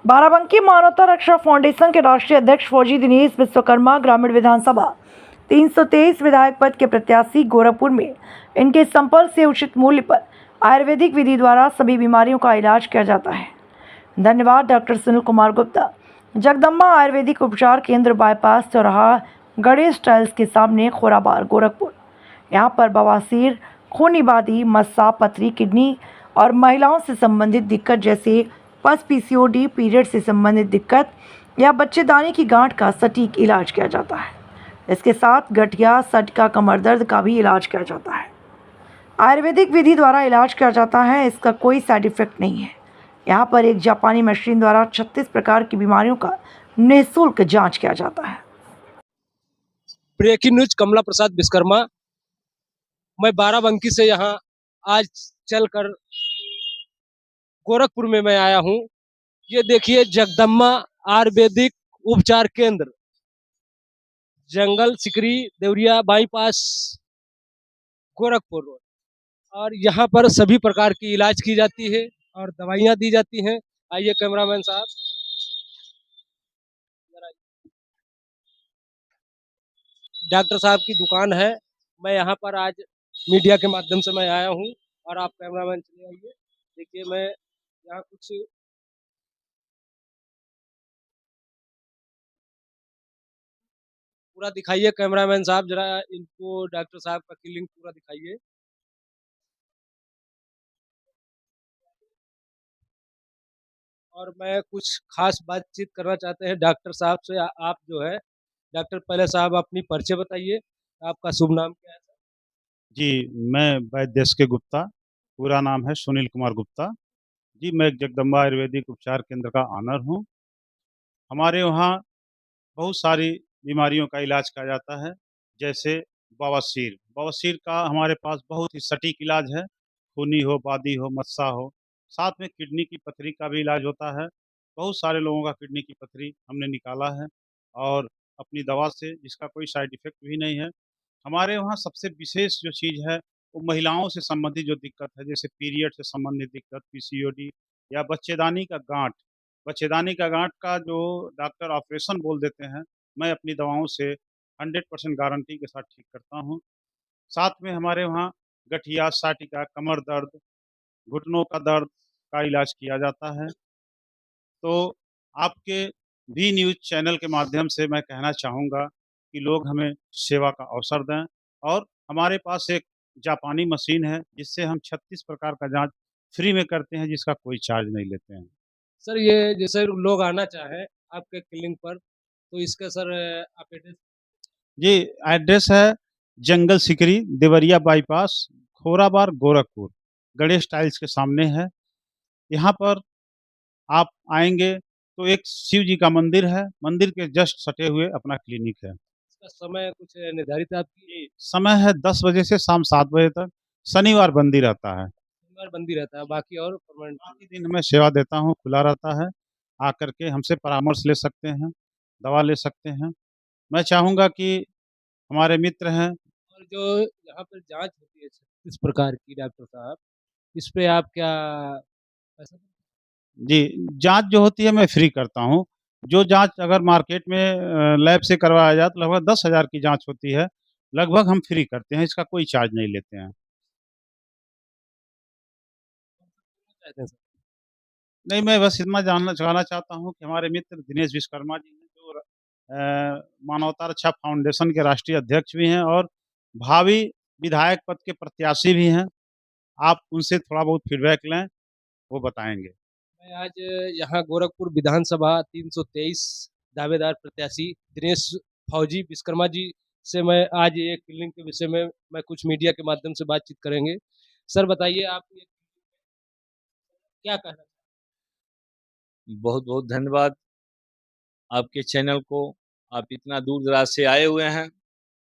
बाराबंकी मानवता रक्षा फाउंडेशन के राष्ट्रीय अध्यक्ष फौजी दिनेश विश्वकर्मा ग्रामीण विधानसभा 323 विधायक पद के प्रत्याशी गोरखपुर में इनके संपर्क से उचित मूल्य पर आयुर्वेदिक विधि द्वारा सभी बीमारियों का इलाज किया जाता है। धन्यवाद डॉक्टर सुनील कुमार गुप्ता, जगदम्बा आयुर्वेदिक उपचार केंद्र, बाईपास चौराहा, गणेश टाइल्स के सामने, खोराबार, गोरखपुर। यहाँ पर बवासीर, खूनी बादी, मस्सा, पथरी, किडनी और महिलाओं से संबंधित दिक्कत जैसे पीसीओडी, पीरियड से संबंधित दिक्कत या बच्चेदानी की गांठ का सटीक इलाज किया जाता है। इसके साथ गठिया, सटका, कमर दर्द का भी इलाज किया जाता है। आयुर्वेदिक विधि द्वारा इलाज किया जाता है, इसका कोई साइड इफेक्ट नहीं है। यहाँ पर एक जापानी मशीन द्वारा 36 प्रकार की बीमारियों का निःशुल्क जांच किया जाता है। ब्रेकिंग न्यूज, कमला प्रसाद विश्वकर्मा। मैं बाराबंकी से यहाँ आज चलकर गोरखपुर में मैं आया हूँ। ये देखिए, जगदम्बा आयुर्वेदिक उपचार केंद्र, जंगल सिकरी, देवरिया बाईपास, गोरखपुर। और यहाँ पर सभी प्रकार की इलाज की जाती है और दवाइयाँ दी जाती हैं। आइए कैमरामैन साहब, डॉक्टर साहब की दुकान है। मैं यहाँ पर आज मीडिया के माध्यम से मैं आया हूँ और आप कैमरामैन चले आइए। देखिए, मैं यहाँ कुछ पूरा दिखाइए कैमरामैन साहब, जरा इनको डॉक्टर साहब का क्लिनिक पूरा दिखाइए। और मैं कुछ खास बातचीत करना चाहते हैं डॉक्टर साहब से। आप जो है डॉक्टर, पहले साहब अपनी परिचय बताइए, आपका शुभ नाम क्या है? जी, मैं वैद्य एस के गुप्ता, पूरा नाम है सुनील कुमार गुप्ता। जी, मैं जगदम्बा आयुर्वेदिक उपचार केंद्र का ऑनर हूँ। हमारे वहाँ बहुत सारी बीमारियों का इलाज किया जाता है, जैसे बवासीर। बवासीर का हमारे पास बहुत ही सटीक इलाज है, खूनी हो, बादी हो, मस्सा हो। साथ में किडनी की पथरी का भी इलाज होता है। बहुत सारे लोगों का किडनी की पथरी हमने निकाला है और अपनी दवा से, जिसका कोई साइड इफ़ेक्ट भी नहीं है। हमारे वहाँ सबसे विशेष जो चीज़ है, वो महिलाओं से संबंधित जो दिक्कत है, जैसे पीरियड से संबंधित दिक्कत, पीसीओडी या बच्चेदानी का गाँठ। बच्चेदानी का गाँठ का जो डॉक्टर ऑपरेशन बोल देते हैं, मैं अपनी दवाओं से 100% गारंटी के साथ ठीक करता हूँ। साथ में हमारे वहाँ गठिया, साटिका, कमर दर्द, घुटनों का दर्द का इलाज किया जाता है। तो आपके वी न्यूज़ चैनल के माध्यम से मैं कहना चाहूँगा कि लोग हमें सेवा का अवसर दें। और हमारे पास एक जापानी मशीन है, जिससे हम 36 प्रकार का जाँच फ्री में करते हैं, जिसका कोई चार्ज नहीं लेते हैं। सर, ये जैसे लोग आना चाहे आपके क्लिनिक पर, तो इसका सर आप एड्रेस? जी, एड्रेस है जंगल सिकरी, देवरिया बाईपास, खोराबार, गोरखपुर। गणेश टाइल्स के सामने है। यहाँ पर आप आएँगे तो एक शिव जी का मंदिर है, मंदिर के जस्ट सटे हुए अपना क्लिनिक है। इसका समय कुछ निर्धारित है आपकी? जी, समय है 10 बजे से शाम 7 बजे तक, शनिवार बंद ही रहता है। शनिवार बंद ही रहता है, बाकी और परमानेंट? बाकी दिन मैं सेवा देता हूँ, खुला रहता है। आकर के हमसे परामर्श ले सकते हैं, दवा ले सकते हैं। मैं चाहूँगा कि हमारे मित्र हैं। और जो यहाँ पर जाँच होती है 36 प्रकार की डॉक्टर साहब, इस पे आप क्या पैसा? जी, जाँच जो होती है मैं फ्री करता हूँ। जो जाँच अगर मार्केट में लैब से करवाया जाए तो लगभग 10,000 की जाँच होती है, लगभग हम फ्री करते हैं, इसका कोई चार्ज नहीं लेते हैं। चाहते हैं सर? नहीं, मैं बस इतना जानना कहना चाहता हूँ कि हमारे मित्र दिनेश विश्वकर्मा जी हैं, जो मानवता रक्षा फाउंडेशन के राष्ट्रीय अध्यक्ष भी हैं और भावी विधायक पद के प्रत्याशी भी हैं। आप उनसे थोड़ा बहुत फीडबैक लें, वो बताएँगे। मैं आज यहाँ गोरखपुर विधानसभा 323 दावेदार प्रत्याशी दिनेश फौजी विश्वकर्मा जी से मैं आज ये क्लिनिक के विषय में मैं कुछ मीडिया के माध्यम से बातचीत करेंगे। सर, बताइए, आप ये क्या कहना? बहुत बहुत धन्यवाद आपके चैनल को। आप इतना दूर दराज से आए हुए हैं,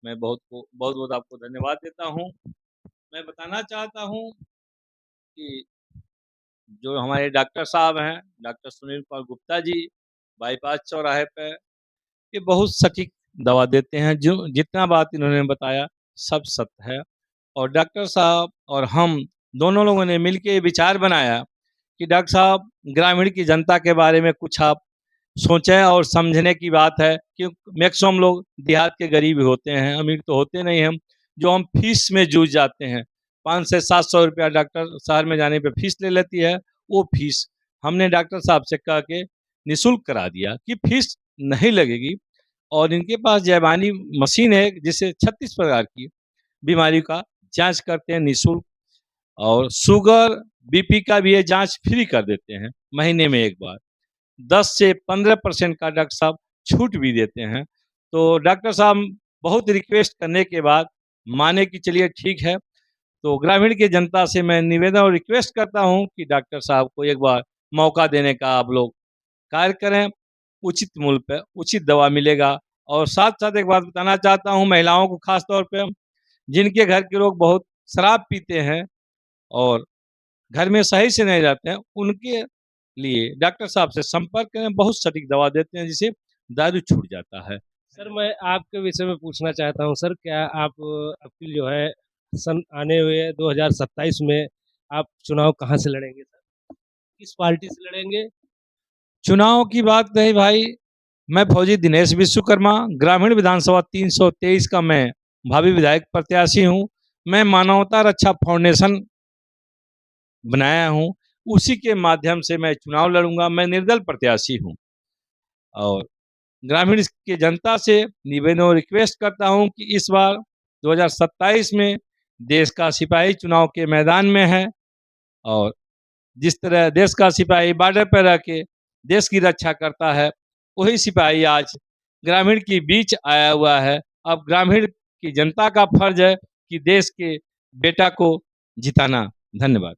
मैं बहुत बहुत आपको धन्यवाद देता हूं। मैं बताना चाहता हूं कि जो हमारे डॉक्टर साहब हैं, डॉक्टर सुनील कुमार गुप्ता जी, बाईपास चौराहे पे, ये बहुत सटीक दवा देते हैं। जो जितना बात इन्होंने बताया सब सत्य है। और डॉक्टर साहब और हम दोनों लोगों ने मिलकर विचार बनाया कि डॉक्टर साहब ग्रामीण की जनता के बारे में कुछ आप सोचें और समझने की बात है कि मैक्सिमम लोग देहात के गरीब होते हैं, अमीर तो होते नहीं हम, जो हम फीस में जूझ जाते हैं। 500 से 700 रुपया डॉक्टर शहर में जाने पे फीस ले लेती है। वो फीस हमने डॉक्टर साहब से कह के निःशुल्क करा दिया कि फीस नहीं लगेगी, और इनके पास जैबानी मशीन है जिससे 36 प्रकार की बीमारी का जांच करते हैं निःशुल्क, और शुगर बीपी का भी ये जांच फ्री कर देते हैं महीने में एक बार। 10 से 15% का डॉक्टर साहब छूट भी देते हैं। तो डॉक्टर साहब बहुत रिक्वेस्ट करने के बाद माने कि चलिए ठीक है। तो ग्रामीण की जनता से मैं निवेदन और रिक्वेस्ट करता हूं कि डॉक्टर साहब को एक बार मौका देने का आप लोग कार्य करें। उचित मूल्य पे उचित दवा मिलेगा। और साथ साथ एक बात बताना चाहता हूं महिलाओं को, खास तौर पे जिनके घर के लोग बहुत शराब पीते हैं और घर में सही से नहीं रहते हैं, उनके लिए डॉक्टर साहब से संपर्क करें। बहुत सटीक दवा देते हैं जिससे दारू छूट जाता है। सर मैं आपके विषय में पूछना चाहता हूँ सर, क्या आप अपील जो है सन आने हुए 2027 में आप चुनाव कहाँ से लड़ेंगे सर? किस पार्टी से लड़ेंगे? चुनाव की बात नहीं भाई, मैं फौजी दिनेश विश्वकर्मा, ग्रामीण विधानसभा 323 का मैं भावी विधायक प्रत्याशी हूं। मैं मानवता रक्षा फाउंडेशन बनाया हूं, उसी के माध्यम से मैं चुनाव लड़ूंगा। मैं निर्दल प्रत्याशी हूं और ग्रामीण की जनता से निवेदन और रिक्वेस्ट करता हूं कि इस बार 2027 में देश का सिपाही चुनाव के मैदान में है, और जिस तरह देश का सिपाही बॉर्डर पर रह के देश की रक्षा करता है, वही सिपाही आज ग्रामीण के बीच आया हुआ है। अब ग्रामीण की जनता का फर्ज है कि देश के बेटा को जिताना। धन्यवाद।